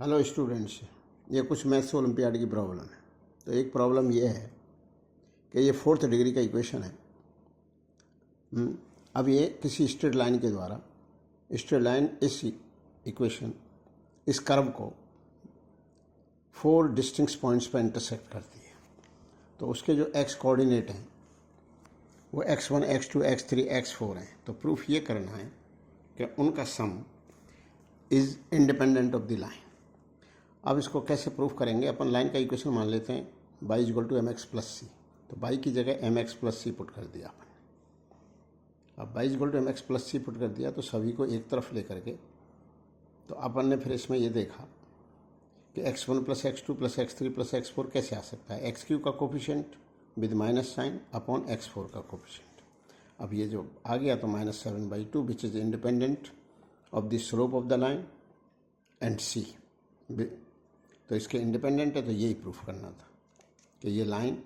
Hello students, ये कुछ maths olympiad की प्रॉब्लम है। तो एक प्रॉब्लम ये है कि ये 4th डिग्री का इक्वेशन है। अब ये किसी स्ट्रेट लाइन के द्वारा स्ट्रेट लाइन इस इक्वेशन इस कर्व को 4 डिस्टिंक्ट पॉइंट्स पर इंटरसेक्ट करती है। तो उसके जो एक्स कोऑर्डिनेट हैं वो x1, x2, x3, x4 हैं। तो प्रूफ ये करना है कि उनका सम is independent of the line. अब इसको कैसे प्रूफ करेंगे? अपन लाइन का इक्वेशन मान लेते हैं y = mx + c। तो y की जगह mx + c पुट कर दिया अपन ने। अब y = mx + c पुट कर दिया तो सभी को एक तरफ लेकर के तो अपन ने फिर इसमें ये देखा कि x1 + x2 + x3 + x4 कैसे आ सकता है। x³ का coefficient with minus sine upon x4 का कोफिशिएंट। अब ये जो आ गया तो -7/2 which is independent of the slope of the line and c। तो इसके इंडिपेंडेंट है, तो यही प्रूफ करना था कि ये लाइन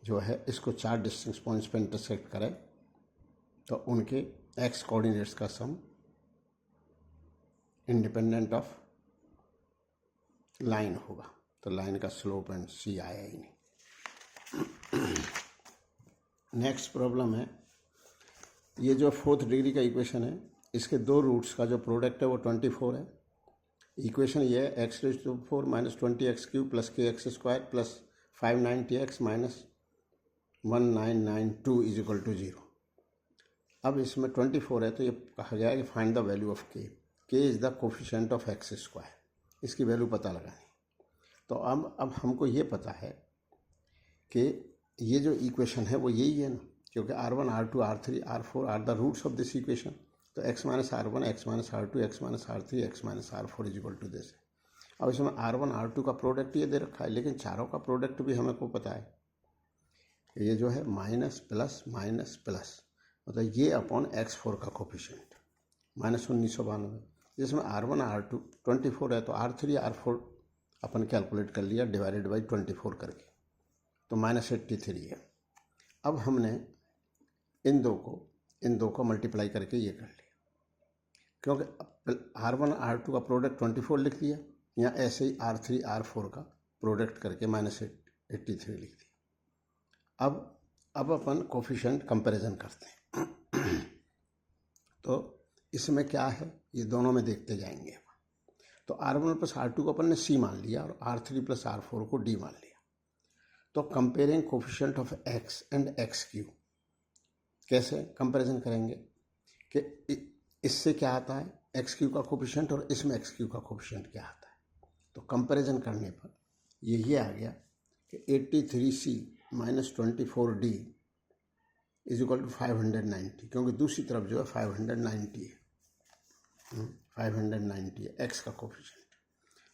जो है इसको 4 डिस्टिंक्ट पॉइंट्स पर इंटरसेक्ट करे तो उनके एक्स कोऑर्डिनेट्स का सम इंडिपेंडेंट ऑफ लाइन होगा। तो लाइन का स्लोप एंड सी आया ही नहीं। नेक्स्ट प्रॉब्लम है, ये जो 4th डिग्री का इक्वेशन है इसके दो रूट्स का जो प्रोडक्ट है वो 24 है। इक्वेशन ये है x⁴ - 20x³ + kx² + 590x - 1992 = 0। अब इसमें 24 है तो ये कहा गया है कि find the value of k is the coefficient of x²। इसकी वैल्यू पता लगानी। तो अब हमको ये पता है कि ये जो इक्वेशन है वो यही है ना, क्योंकि r1, r2, r3, r4 are the roots of this equation. तो x - r1, x - r2, x - r3, x - r4 = this. अब इसमें r1, r2 का प्रोडक्ट ये दे रखा है, लेकिन चारों का प्रोडक्ट भी हमें को पता है। ये जो है माइनस प्लस माइनस प्लस, मतलब ये अपॉन x4 का कोफिशिएंट -1992, जिसमें r1, r2 24 है तो r3, r4 अपन कैलकुलेट कर लिया डिवाइडेड बाई 24 करके, तो -83 है। अब हमने इन दो को मल्टीप्लाई करके ये कर लिया, क्योंकि r1, r2 का प्रोडक्ट 24 लिख दिया, या ऐसे ही r3, r4 का प्रोडक्ट करके -83 लिख दिया। अब अपन कोफिशिएंट कंपैरिजन करते हैं। तो इसमें क्या है ये दोनों में देखते जाएंगे। तो r1 + r2 को अपन ने c मान लिया और r3 + r4 को d मान लिया। तो comparing coefficient of x and x³ कैसे कंपैरिजन करेंगे कि इससे क्या आता है x³ का कोफिशिएंट और इसमें x³ का कोफिशिएंट क्या आता है। तो कंपैरिजन करने पर ये आ गया कि 83c - 24d = 590, क्योंकि दूसरी तरफ जो है 590 है। 590 है x का कोफिशिएंट,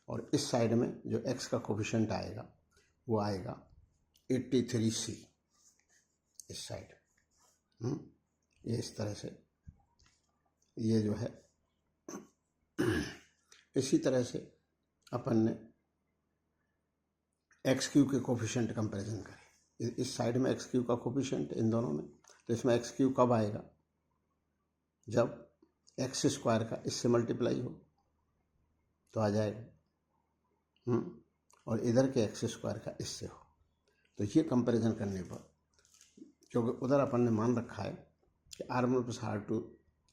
और इस साइड में जो x का कोफिशिएंट आएगा वो आएगा 83c इस साइड। ये इस तरह से ये जो है इसी तरह से अपन ने x³ के कोफिशिएंट कंपैरिजन करें। इस साइड में x³ का कोफिशिएंट इन दोनों में, तो इसमें x³ कब आएगा? जब x² का इससे मल्टीप्लाई हो तो आ जाएगा, और इधर के x² का इससे हो। तो ये कंपैरिजन करने पर, क्योंकि उधर अपन ने मान रखा है कि r1 + r2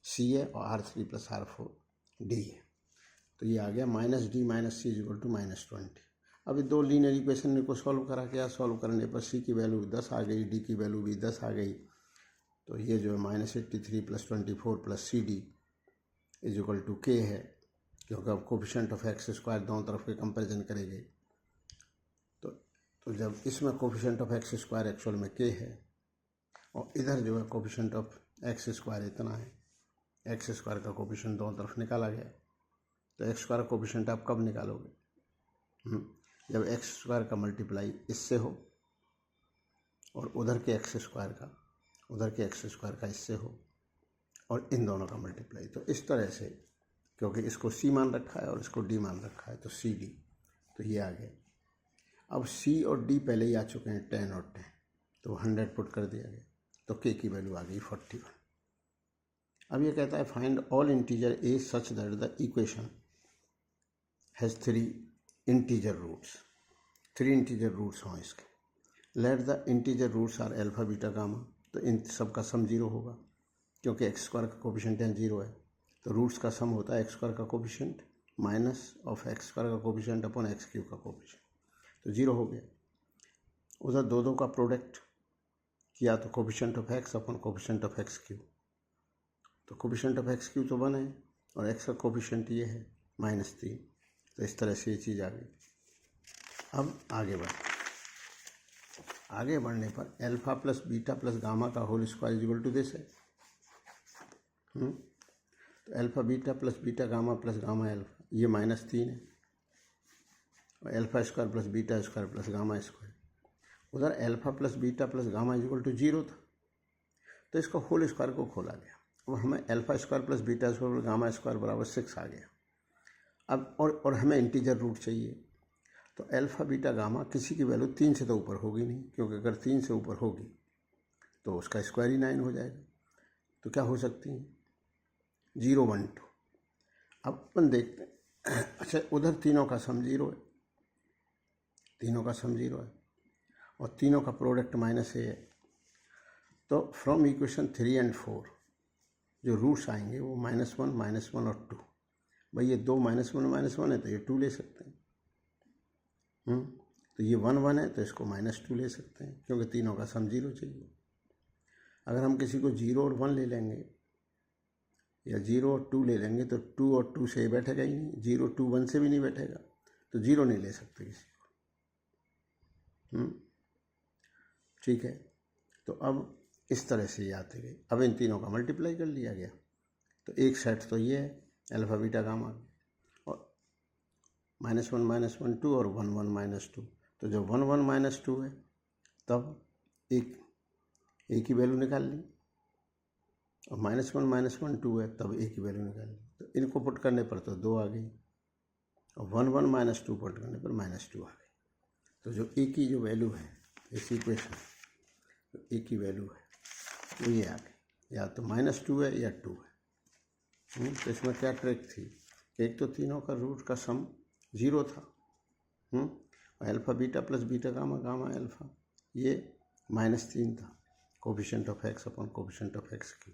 c है और r3 + r4 d है, तो ये आ गया -d - c = -20। अभी दो लीनियर इक्वेशन को सॉल्व करा क्या, सॉल्व करने पर c की वैल्यू 10 आ गई, d की वैल्यू भी 10 आ गई। तो ये जो है -83 + 24 + cd = k है, क्योंकि अब कोफिशिएंट ऑफ x² दोनों तरफ के कंपैरिजन करेंगे। तो जब इसमें कोफिशिएंट ऑफ x² एक्चुअल में k है और इधर जो है कोफिशिएंट ऑफ x² इतना है, x² का कोफिशिएंट दोनों तरफ निकाला गया। तो x² का कोफिशिएंट आप कब निकालोगे? जब x² का मल्टीप्लाई इससे हो और उधर के x² का इससे हो और इन दोनों का मल्टीप्लाई। तो इस तरह से, क्योंकि इसको c मान रखा है और इसको d मान रखा है, तो cd, तो ये आ गया। अब c और d पहले ही आ चुके हैं 10 और 10, तो 100 पुट कर दिया गया, तो k की वैल्यू आ गई 41। अब ये कहता है find all integer a such that the equation has three integer roots, three integer roots हों इसके। Let the integer roots are alpha beta gamma, तो इन सब का सम जीरो होगा क्योंकि एक्स स्क्वायर का कोफिशिएंट यहाँ जीरो है। तो रूट्स का सम होता है एक्स स्क्वायर का coefficient minus of x square का कोफिशिएंट अपॉन एक्स क्यूब का कोफिशिएंट, तो जीरो हो गया। उधर दो दो का प्रोडक्ट किया तो coefficient of x upon coefficient of x cube, तो कोफिशिएंट ऑफ एक्स क्यूब तो 1 है और एक्स का कोफिशिएंट ये है -3, तो इस तरह से ये चीज़ आ गई। अब आगे बढ़ने पर alpha plus beta plus gamma का whole square equal to this है। तो alpha beta plus beta gamma plus gamma alpha, ये -3 है, और alpha square plus beta square plus gamma square. उधर alpha plus beta plus gamma equal to 0 था, तो इसका होल स्क्वायर को खोला गया। अब हमें alpha square plus beta square plus gamma square बराबर 6 आ गया। अब और हमें इंटीजर रूट चाहिए, तो अल्फा बीटा गामा किसी की वैल्यू 3 से तो ऊपर होगी नहीं, क्योंकि अगर 3 से ऊपर होगी तो उसका स्क्वायर ही 9 हो जाएगा। तो क्या हो सकती हैं 0 1 2। अब अपन देखते हैं, अच्छा उधर तीनों का सम 0 है, तीनों का सम 0 है और तीनों का प्रोडक्ट -a है। तो फ्रॉम इक्वेशन 3 एंड 4 जो रूट्स आएंगे वो -1 और 2। भाई ये दो -1 है तो ये 2 ले सकते हैं। तो ये 1 1 है तो इसको -2 ले सकते हैं, क्योंकि तीनों का सम 0 चाहिए। अगर हम किसी को 0 और 1 ले लेंगे या 0 और 2 ले लेंगे तो 2 और 2 से बैठेगा ही नहीं, 0 2 1 से भी नहीं बैठेगा, तो 0 नहीं ले सकते किसी को। ठीक है, तो अब इस तरह से ये आते गए। अब इन तीनों का मल्टीप्लाई कर लिया गया, तो एक सेट तो ये है अल्फा बीटा गामा, और -1 2 और 1 1 2। तो जब 1 1 2 है तब एक ही वैल्यू निकाल ली, और -1 1 2 है तब एक ही वैल्यू निकाल ली। तो इनको पुट करने पर तो 2 आ गई, और 1 1 2 पुट करने पर -2 आ गई। तो जो एक ही जो वैल्यू है इस इक्वेशन, तो एक ही वैल्यू है वो ये आ गई, या तो -2 है या 2 है। तो इसमें क्या ट्रिक थी, एक तो तीनों का रूट का सम 0 था, alpha beta plus beta gamma gamma alpha ये -3 था, coefficient of x upon coefficient of x की,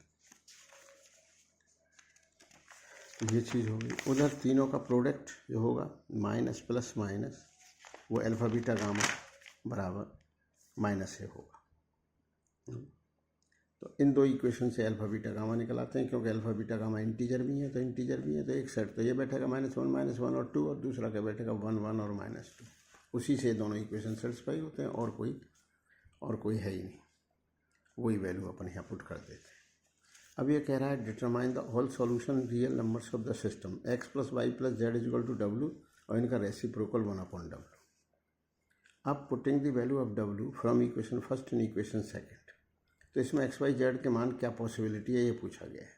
ये चीज़ होगी। उधर तीनों का प्रोडक्ट जो होगा माइनस प्लस माइनस, वो अल्फा बीटा गामा बराबर -a होगा। तो इन दो इक्वेशन से अल्फा बीटा गामा निकल आते हैं, क्योंकि अल्फा बीटा गामा इंटीजर भी है, तो इंटीजर भी है तो एक सेट तो ये बैठेगा -1 और 2, और दूसरा क्या बैठेगा 1 1 और -2। उसी से दोनों इक्वेशन सेटिस्फाई होते हैं, और कोई है ही नहीं, वही वैल्यू अपन यहाँ पुट कर देते हैं। अब ये कह रहा है determine the whole solution real numbers of the system x + y + z = w, और इनका रेसिप्रोकल 1/w। अब putting the value of w from equation first in equation second, तो इसमें x y z के मान क्या पॉसिबिलिटी है ये पूछा गया है।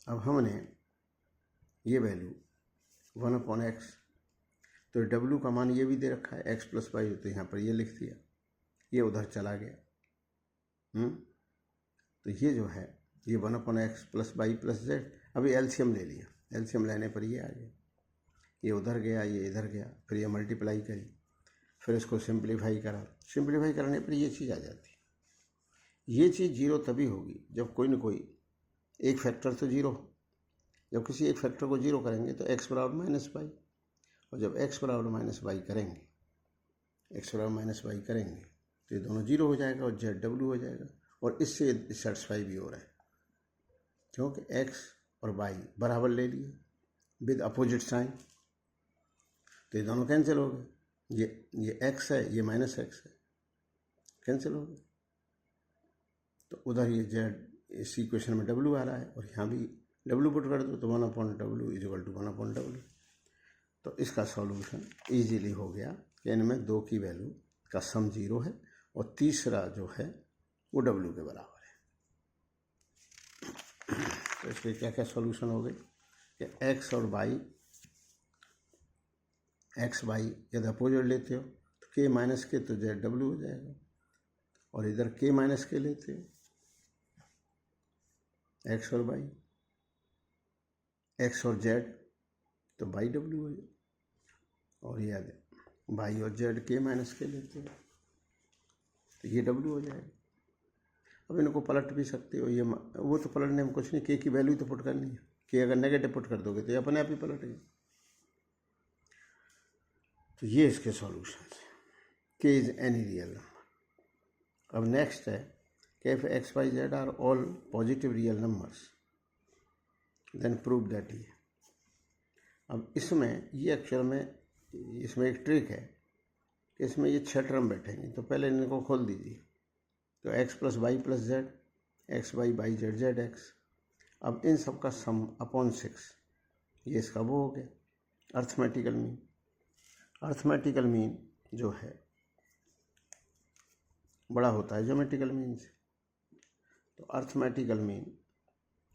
अब हमने ये वैल्यू 1/x, तो w का मान ये भी दे रखा है x + y, तो यहाँ पर ये लिख दिया, ये उधर चला गया। तो ये जो है ये 1/x + y + z, अभी एलसीएम ले लिया, एलसीएम लेने पर ये आ गया, ये उधर गया ये इधर गया, फिर ये मल्टीप्लाई करी, फिर इसको सिंप्लीफाई करा, सिंप्लीफाई करने पर ये चीज़ आ जाती। ये चीज़ 0 तभी होगी जब कोई न कोई एक फैक्टर तो 0 हो। जब किसी एक फैक्टर को 0 करेंगे तो x = -y, और जब x = -y करेंगे, x = -y करेंगे तो ये दोनों 0 हो जाएगा और z w हो जाएगा, और इससे सेटिस्फाई भी हो रहा है, क्योंकि x और y बराबर ले लिए विद अपोजिट साइन, तो ये दोनों कैंसिल हो गए, ये x है ये -x है, कैंसिल हो गए। तो उधर ये z इस इक्वेशन में w आ रहा है, और यहाँ भी w पुट कर दो तो 1/w = 1/w। तो इसका सॉल्यूशन इजीली हो गया कि इनमें दो की वैल्यू का सम 0 है, और तीसरा जो है वो w के बराबर है। तो इसके क्या क्या सॉल्यूशन हो गए कि x और y, x y यदि अपोजिट लेते हो तो k - k तो z w हो जाएगा, और इधर k - k लेते हो x और y, x और z तो बाई डब्ल्यू हो जाए, और याद है बाई और जेड के माइनस के लेते हैं तो ये डब्ल्यू हो जाएगा। अब इनको पलट भी सकते हो, ये वो तो पलटने में कुछ नहीं, के की वैल्यू तो पुट करनी है, के अगर नेगेटिव पुट कर दोगे तो ये अपने आप ही पलट गए। तो ये इसके सॉल्यूशन है, k is any real number. अब नेक्स्ट है कि if x y z are all positive real numbers then prove that ये। अब इसमें ये एक्चुअल में इसमें एक ट्रिक है कि इसमें ये 6 टर्म बैठेंगे, तो पहले इनको खोल दीजिए। तो x plus y plus z, x y by z z x. अब इन सब का सम अपॉन 6, ये इसका वो हो गया अर्थमेटिकल मीन। अर्थमेटिकल मीन जो है बड़ा होता है ज्योमेट्रिकल मीन से, तो अर्थमेटिकल मीन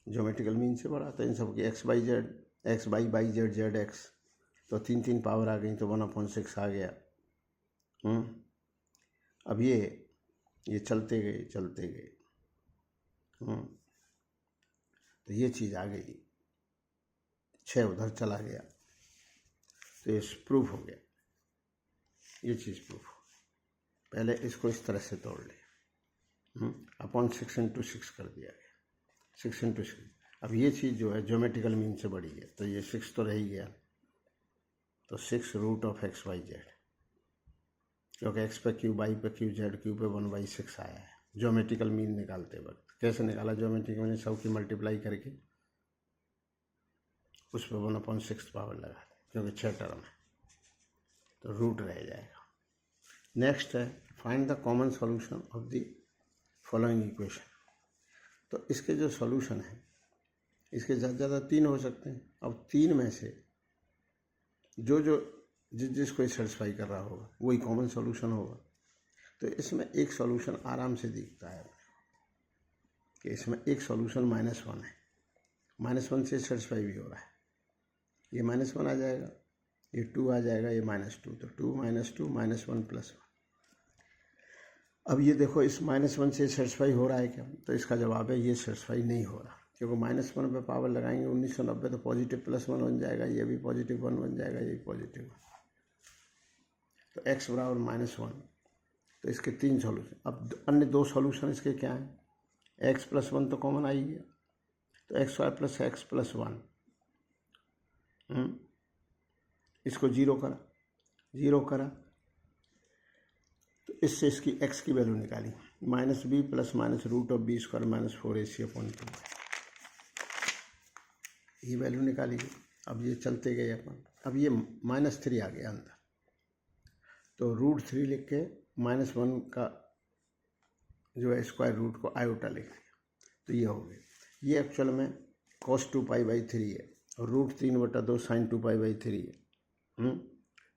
ज्योमेट्रिकल मीन से बड़ा। तो इन सब की x by Z, x by z z x, तो 3 पावर आ गई, तो 1/6 आ गया। अब ये चलते गए तो ये चीज़ आ गई, 6 उधर चला गया, तो ये प्रूफ हो गया, ये चीज़ प्रूफ हो। पहले इसको इस तरह से तोड़ लिया, अपॉन 6 × 6 कर दिया गया, 6 × 6। अब ये चीज़ जो है ज्योमेट्रिकल मीन से बड़ी है, तो ये 6 तो रह ही गया, तो 6 root of x y z, क्योंकि एक्स पे क्यू, वाई पे क्यू, जेड क्यू पे 1/6 आया है ज्योमेट्रिकल मीन निकालते वक्त। कैसे निकाला ज्योमेट्रिकल मीन? सब की मल्टीप्लाई करके उस पर 1/6 पावर लगा दें, क्योंकि 6 टर्म है, तो रूट रह जाएगा। नेक्स्ट है find the common solution of the following equation. तो इसके जो सॉल्यूशन है, इसके ज़्यादा 3 हो सकते हैं। अब 3 में से जिसको सेटिस्फाई कर रहा होगा वही कॉमन सॉल्यूशन होगा। तो इसमें एक सॉल्यूशन आराम से दिखता है कि इसमें एक सॉल्यूशन -1 है, -1 से सेटिस्फाई भी हो रहा है। ये -1 आ जाएगा, ये 2 आ जाएगा, ये -2, तो 2 - 2 -1 +1। अब ये देखो इस -1 से सेटिस्फाई हो रहा है क्या? तो इसका जवाब है ये सेटिस्फाई नहीं हो रहा, क्योंकि -1 पे पावर लगाएंगे 1990, तो पॉजिटिव +1 बन जाएगा, ये भी पॉजिटिव 1 बन जाएगा, ये पॉजिटिव 1, तो x बराबर -1। तो इसके 3 सॉल्यूशन। अब अन्य 2 सॉल्यूशन इसके क्या हैं? x + 1 तो कॉमन आ ही गया, तो xy + x + 1, इसको 0 करा, तो इससे इसकी x की वैल्यू निकाली, -b + -√(b² - 4ac/2), ये वैल्यू निकाली गई। अब ये चलते गए अपन, अब ये -3 आ गया अंदर, तो √3 लिख के -1 का जो है स्क्वायर रूट को आयोटा लिख दिया, तो ये हो गया। ये एक्चुअल में cos 2π/3 है, और √3/2 sin 2π/3 है,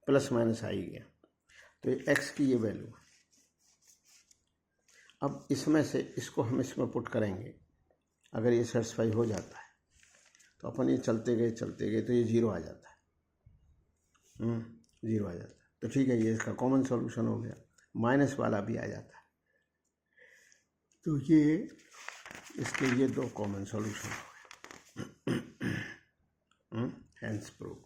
प्लस माइनस आ ही गया, तो ये x की ये वैल्यू। अब इसमें से इसको हम इसमें पुट करेंगे, अगर ये सेटिस्फाई हो जाता है तो अपन ये चलते गए तो ये 0 आ जाता है, 0 आ जाता है, तो ठीक है, ये इसका कॉमन सॉल्यूशन हो गया। माइनस वाला भी आ जाता है, तो ये इसके ये 2 कॉमन सॉल्यूशन हो गए, हेंस प्रूव।